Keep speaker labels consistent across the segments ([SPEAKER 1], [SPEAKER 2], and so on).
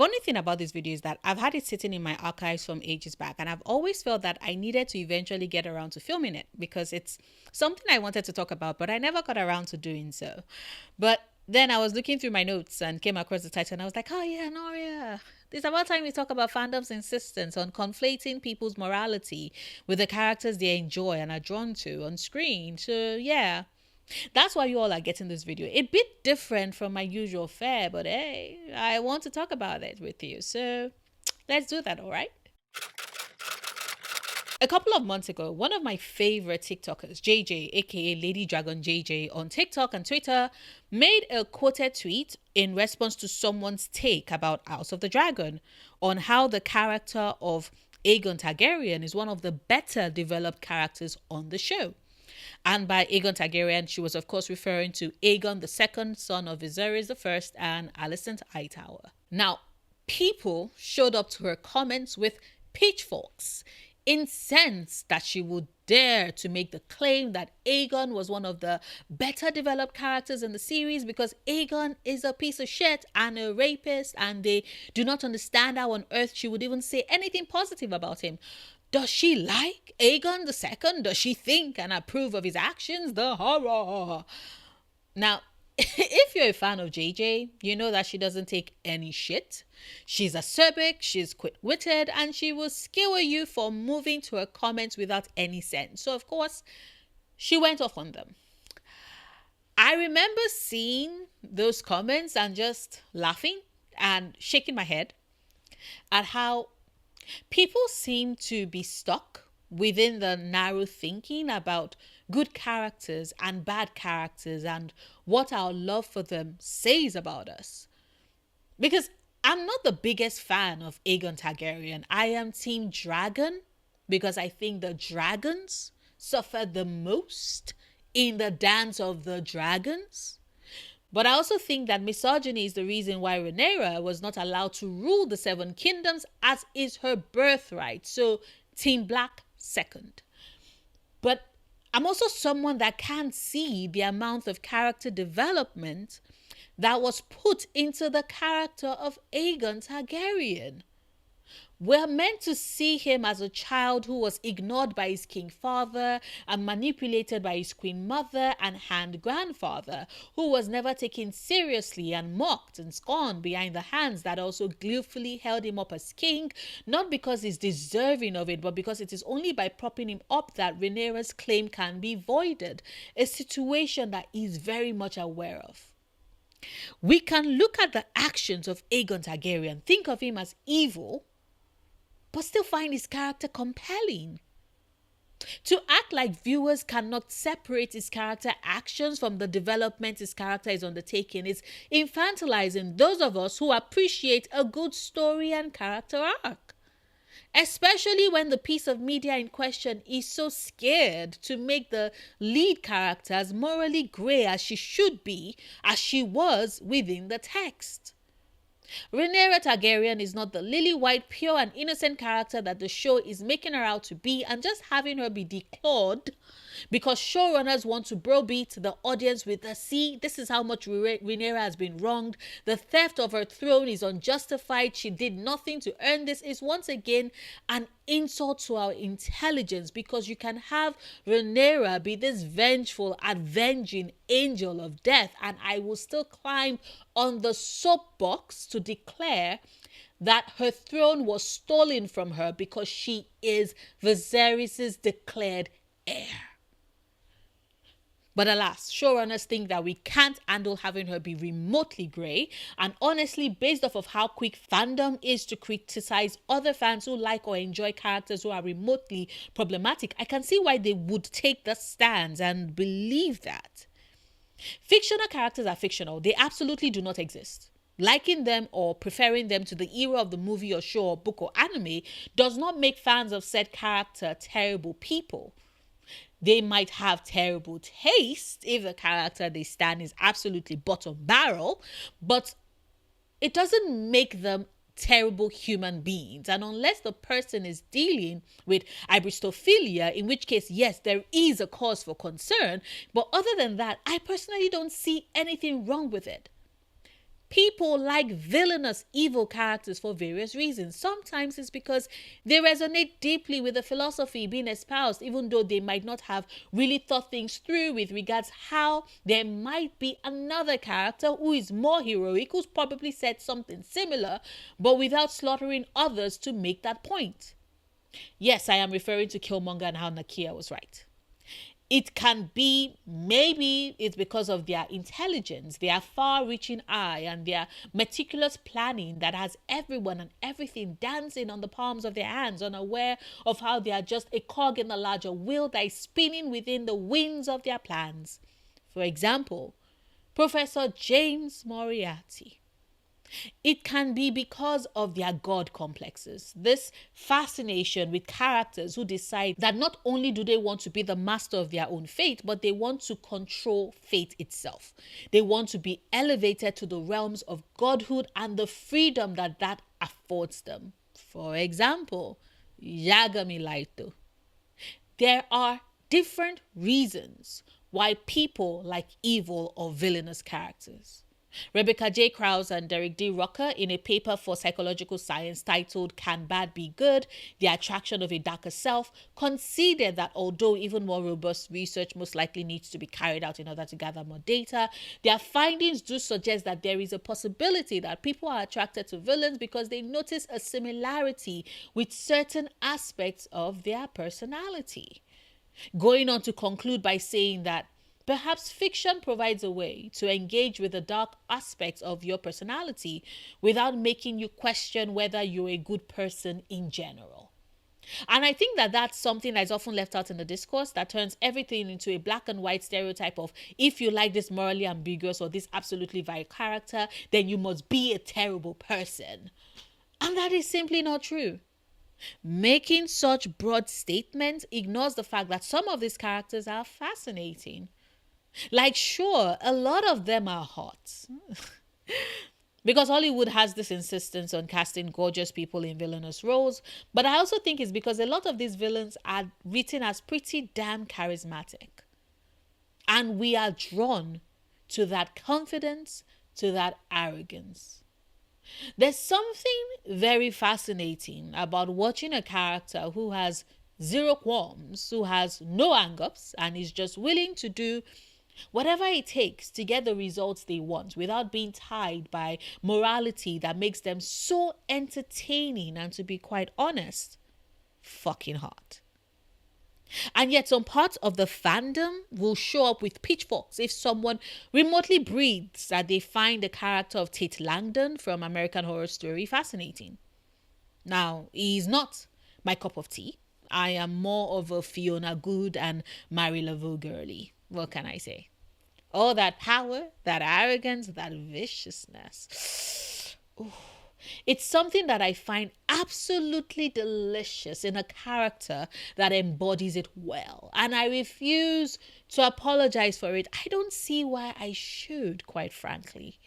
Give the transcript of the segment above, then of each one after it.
[SPEAKER 1] Funny thing about this video is that I've had it sitting in my archives from ages back, and I've always felt that I needed to eventually get around to filming it because it's something I wanted to talk about, but I never got around to doing so. But then I was looking through my notes and came across the title, and I was like, oh yeah, Noria. It's about time we talk about fandom's insistence on conflating people's morality with the characters they enjoy and are drawn to on screen. So yeah, that's why you all are getting this video. A bit different from my usual fare, but hey, I want to talk about it with you. So let's do that, all right? A couple of months ago, one of my favorite TikTokers, JJ, aka Lady Dragon JJ, on TikTok and Twitter, made a quoted tweet in response to someone's take about House of the Dragon on how the character of Aegon Targaryen is one of the better developed characters on the show. And by Aegon Targaryen, she was of course referring to Aegon II, son of Viserys I and Alicent Hightower. Now, people showed up to her comments with pitchforks, incensed that she would dare to make the claim that Aegon was one of the better developed characters in the series because Aegon is a piece of shit and a rapist, and they do not understand how on earth she would even say anything positive about him. Does she like Aegon II? Does she think and approve of his actions? The horror. Now, if you're a fan of JJ, you know that she doesn't take any shit. She's acerbic, she's quick-witted, and she will skewer you for moving to her comments without any sense. So, of course, she went off on them. I remember seeing those comments and just laughing and shaking my head at how people seem to be stuck within the narrow thinking about good characters and bad characters and what our love for them says about us. Because I'm not the biggest fan of Aegon Targaryen. I am Team Dragon because I think the dragons suffered the most in the dance of the dragons. But I also think that misogyny is the reason why Rhaenyra was not allowed to rule the Seven Kingdoms, as is her birthright. So, Team Black second. But I'm also someone that can't see the amount of character development that was put into the character of Aegon Targaryen. We're meant to see him as a child who was ignored by his king father and manipulated by his queen mother and hand grandfather, who was never taken seriously and mocked and scorned behind the hands that also gleefully held him up as king, not because he's deserving of it, but because it is only by propping him up that Rhaenyra's claim can be voided, a situation that he's very much aware of. We can look at the actions of Aegon Targaryen, think of him as evil, but still find his character compelling. To act like viewers cannot separate his character actions from the development his character is undertaking is infantilizing those of us who appreciate a good story and character arc. Especially when the piece of media in question is so scared to make the lead character as morally grey as she should be, as she was within the text. Rhaenyra Targaryen is not the lily-white, pure and innocent character that the show is making her out to be, and just having her be declawed because showrunners want to browbeat the audience with the see, this is how much Rhaenyra has been wronged, the theft of her throne is unjustified, she did nothing to earn this, is once again an insult to our intelligence, because you can have Rhaenyra be this vengeful, avenging angel of death, and I will still climb on the soapbox to declare that her throne was stolen from her because she is Viserys' declared heir. But alas, showrunners think that we can't handle having her be remotely grey, and honestly, based off of how quick fandom is to criticize other fans who like or enjoy characters who are remotely problematic, I can see why they would take the stands and believe that. Fictional characters are fictional. They absolutely do not exist. Liking them or preferring them to the era of the movie or show or book or anime does not make fans of said character terrible people. They might have terrible taste if the character they stand is absolutely bottom barrel, but it doesn't make them terrible human beings. And unless the person is dealing with hybristophilia, in which case, yes, there is a cause for concern. But other than that, I personally don't see anything wrong with it. People like villainous, evil characters for various reasons. Sometimes it's because they resonate deeply with the philosophy being espoused, even though they might not have really thought things through with regards how there might be another character who is more heroic, who's probably said something similar, but without slaughtering others to make that point. Yes, I am referring to Killmonger and how Nakia was right. It can be, maybe it's because of their intelligence, their far-reaching eye, and their meticulous planning that has everyone and everything dancing on the palms of their hands, unaware of how they are just a cog in the larger wheel that is spinning within the winds of their plans. For example, Professor James Moriarty. It can be because of their God complexes. This fascination with characters who decide that not only do they want to be the master of their own fate, but they want to control fate itself. They want to be elevated to the realms of godhood and the freedom that that affords them. For example, Yagami Laito. There are different reasons why people like evil or villainous characters. Rebecca J. Krause and Derek D. Rucker, in a paper for Psychological Science titled Can Bad Be Good? The Attraction of a Darker Self, conceded that although even more robust research most likely needs to be carried out in order to gather more data, their findings do suggest that there is a possibility that people are attracted to villains because they notice a similarity with certain aspects of their personality. Going on to conclude by saying that perhaps fiction provides a way to engage with the dark aspects of your personality without making you question whether you're a good person in general. And I think that that's something that is often left out in the discourse, that turns everything into a black and white stereotype of, if you like this morally ambiguous or this absolutely vile character, then you must be a terrible person. And that is simply not true. Making such broad statements ignores the fact that some of these characters are fascinating. Like, sure, a lot of them are hot. Because Hollywood has this insistence on casting gorgeous people in villainous roles. But I also think it's because a lot of these villains are written as pretty damn charismatic. And we are drawn to that confidence, to that arrogance. There's something very fascinating about watching a character who has zero qualms, who has no hang-ups, and is just willing to do whatever it takes to get the results they want without being tied by morality that makes them so entertaining and, to be quite honest, fucking hot. And yet some parts of the fandom will show up with pitchforks if someone remotely breathes that they find the character of Tate Langdon from American Horror Story fascinating. Now, he's not my cup of tea. I am more of a Fiona Good and Mary Laveau girly. What can I say? All that power, that arrogance, that viciousness. Ooh. It's something that I find absolutely delicious in a character that embodies it well. And I refuse to apologize for it. I don't see why I should, quite frankly.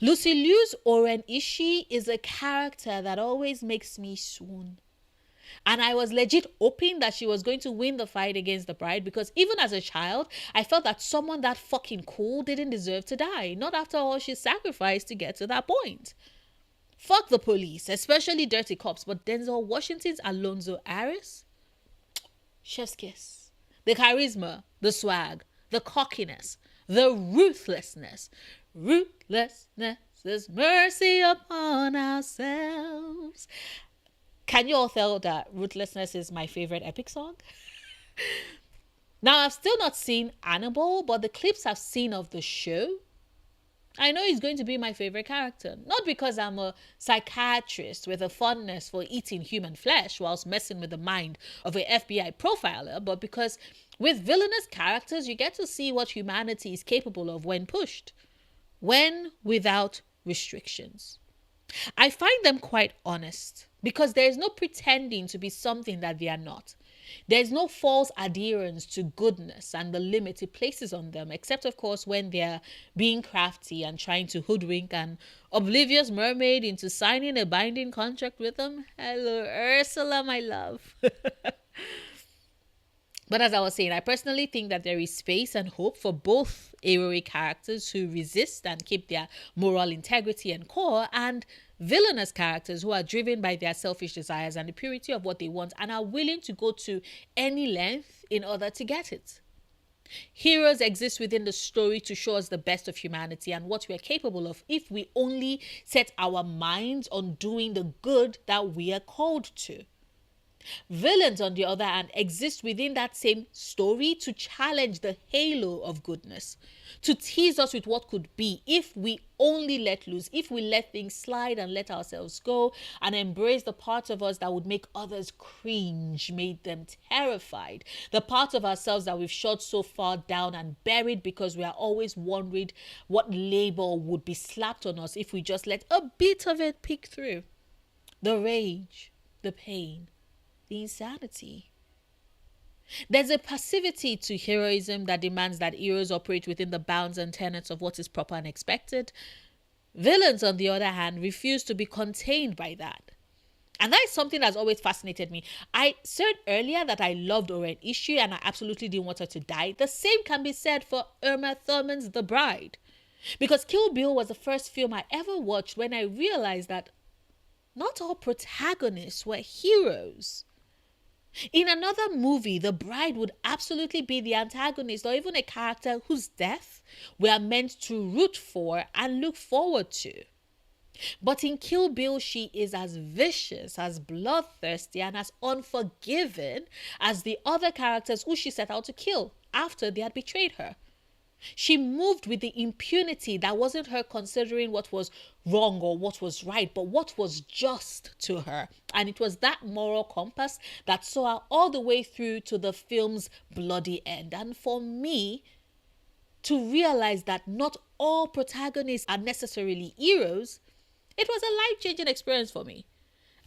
[SPEAKER 1] Lucy Liu's Oren Ishii is a character that always makes me swoon. And I was legit hoping that she was going to win the fight against the bride, because even as a child, I felt that someone that fucking cool didn't deserve to die. Not after all she sacrificed to get to that point. Fuck the police, especially dirty cops, but Denzel Washington's Alonzo Harris? Chef's kiss. The charisma, the swag, the cockiness, the ruthlessness. Ruthlessness is mercy upon ourselves. Can you all tell that Ruthlessness is my favorite epic song? Now, I've still not seen Annabelle, but the clips I've seen of the show, I know he's going to be my favorite character. Not because I'm a psychiatrist with a fondness for eating human flesh whilst messing with the mind of an FBI profiler, but because with villainous characters, you get to see what humanity is capable of when pushed. When without restrictions. I find them quite honest because there is no pretending to be something that they are not. There is no false adherence to goodness and the limit it places on them, except of course when they're being crafty and trying to hoodwink an oblivious mermaid into signing a binding contract with them. Hello, Ursula, my love. But as I was saying, I personally think that there is space and hope for both heroic characters who resist and keep their moral integrity and core, and villainous characters who are driven by their selfish desires and the purity of what they want and are willing to go to any length in order to get it. Heroes exist within the story to show us the best of humanity and what we are capable of if we only set our minds on doing the good that we are called to. Villains, on the other hand, exist within that same story to challenge the halo of goodness, to tease us with what could be if we only let loose, if we let things slide and let ourselves go and embrace the parts of us that would make others cringe, made them terrified, the parts of ourselves that we've shot so far down and buried because we are always wondering what label would be slapped on us if we just let a bit of it peek through. The rage, the pain, the insanity. There's a passivity to heroism that demands that heroes operate within the bounds and tenets of what is proper and expected. Villains, on the other hand, refuse to be contained by that. And that is something that's always fascinated me. I said earlier that I loved Oren Ishii and I absolutely didn't want her to die. The same can be said for Uma Thurman's The Bride. Because Kill Bill was the first film I ever watched when I realized that not all protagonists were heroes. In another movie, The Bride would absolutely be the antagonist or even a character whose death we are meant to root for and look forward to. But in Kill Bill, she is as vicious, as bloodthirsty, and as unforgiving as the other characters who she set out to kill after they had betrayed her. She moved with the impunity that wasn't her considering what was wrong or what was right, but what was just to her. And it was that moral compass that saw her all the way through to the film's bloody end. And for me, to realize that not all protagonists are necessarily heroes, it was a life-changing experience for me.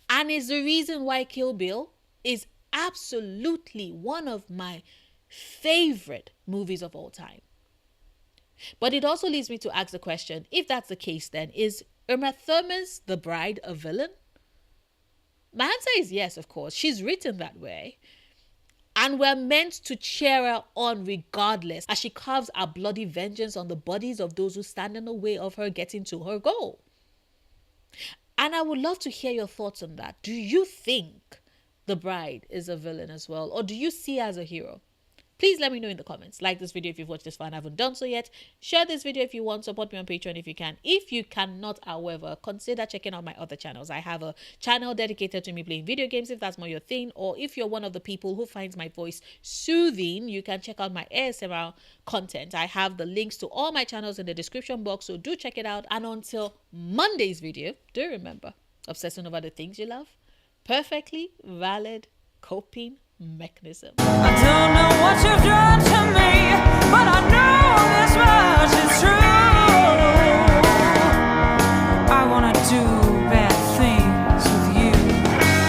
[SPEAKER 1] And is the reason why Kill Bill is absolutely one of my favorite movies of all time. But it also leads me to ask the question, if that's the case then, is Uma Thurman's The Bride a villain? My answer is yes, of course. She's written that way. And we're meant to cheer her on regardless as she carves her bloody vengeance on the bodies of those who stand in the way of her getting to her goal. And I would love to hear your thoughts on that. Do you think The Bride is a villain as well? Or do you see her as a hero? Please let me know in the comments. Like this video if you've watched this far and haven't done so yet. Share this video if you want. Support me on Patreon if you can. If you cannot, however, consider checking out my other channels. I have a channel dedicated to me playing video games if that's more your thing. Or if you're one of the people who finds my voice soothing, you can check out my ASMR content. I have the links to all my channels in the description box, so do check it out. And until Monday's video, do remember, obsessing over the things you love, perfectly valid coping mechanism.
[SPEAKER 2] I don't know what you've done to me.